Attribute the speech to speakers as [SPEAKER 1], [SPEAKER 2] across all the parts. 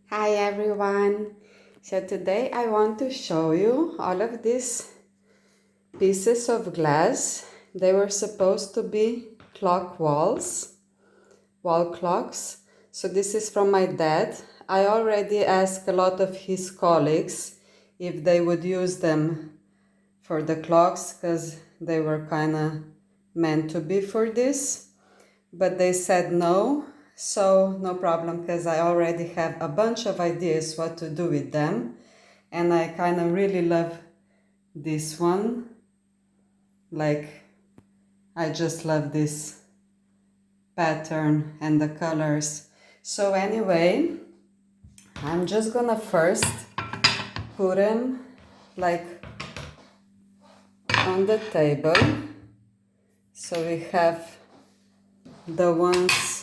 [SPEAKER 1] Hi everyone! So today I want to show you all of these pieces of glass. They were supposed to be clock walls, wall clocks. So this is from my dad. I already asked a lot of his colleagues if they would use them for the clocks because they were kind of meant to be for this. But they said no, so no problem because I already have a bunch of ideas what to do with them, and I kind of really love this one. Like, I just love this pattern and the colors. So anyway, I'm just gonna first put them like on the table. So we have the ones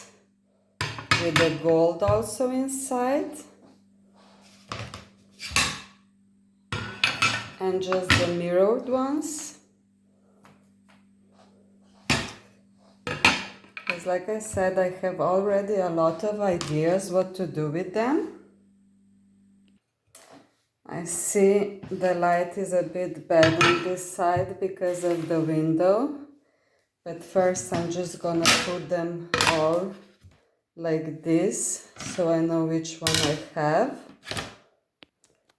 [SPEAKER 1] with the gold also inside, and just the mirrored ones. Because like I said, I have already a lot of ideas what to do with them. I see the light is a bit bad on this side because of the window. But first I'm just gonna put them all like this so I know which one I have.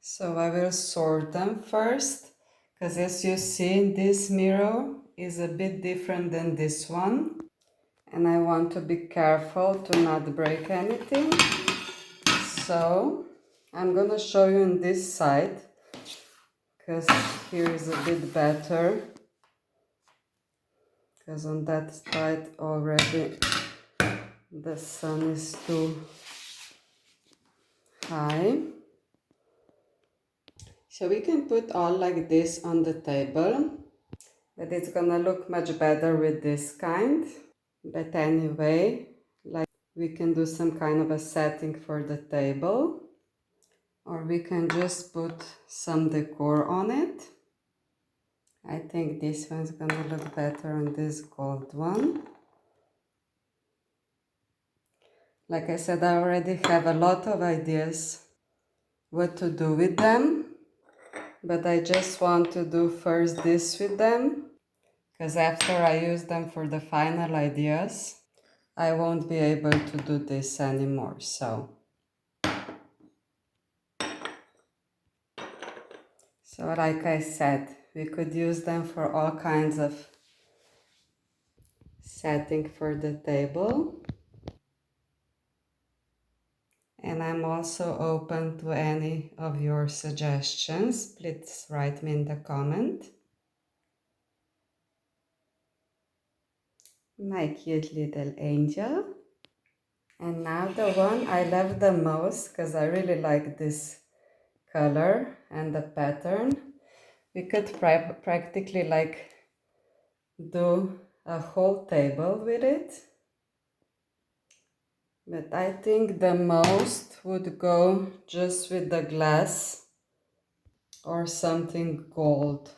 [SPEAKER 1] So I will sort them first, because as you see, this mirror is a bit different than this one. And I want to be careful to not break anything. So I'm gonna show you on this side, because here is a bit better, because on that side already the sun is too high. So we can put all like this on the table, but it's gonna look much better with this kind. But anyway, like, we can do some kind of a setting for the table, or we can just put some decor on it. I think this one's gonna look better on this gold one. Like I said, I already have a lot of ideas what to do with them, but I just want to do first this with them, because after I use them for the final ideas, I won't be able to do this anymore. So like I said, we could use them for all kinds of setting for the table. And I'm also open to any of your suggestions. Please write me in the comment. My cute little angel. And now the one I love the most, because I really like this color and the pattern. We could practically like do a whole table with it. But I think the most would go just with the glass or something gold.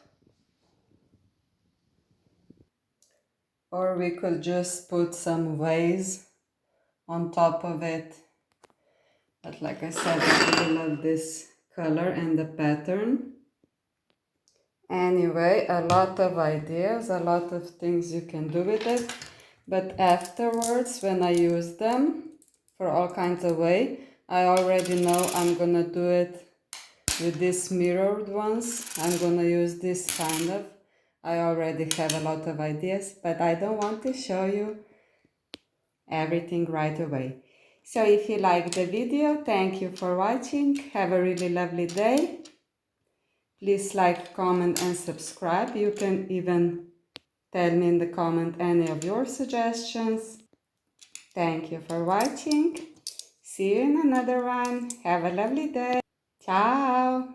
[SPEAKER 1] Or we could just put some vase on top of it. But like I said, I really love this color and the pattern. Anyway, a lot of ideas, a lot of things you can do with it. But afterwards, when I use them for all kinds of way, I already know I'm gonna do it with these mirrored ones. I'm gonna use this kind of. I already have a lot of ideas, but I don't want to show you everything right away. So if you like the video, thank you for watching. Have a really lovely day. Please like, comment and subscribe. You can even tell me in the comment any of your suggestions. Thank you for watching. See you in another one. Have a lovely day. Ciao.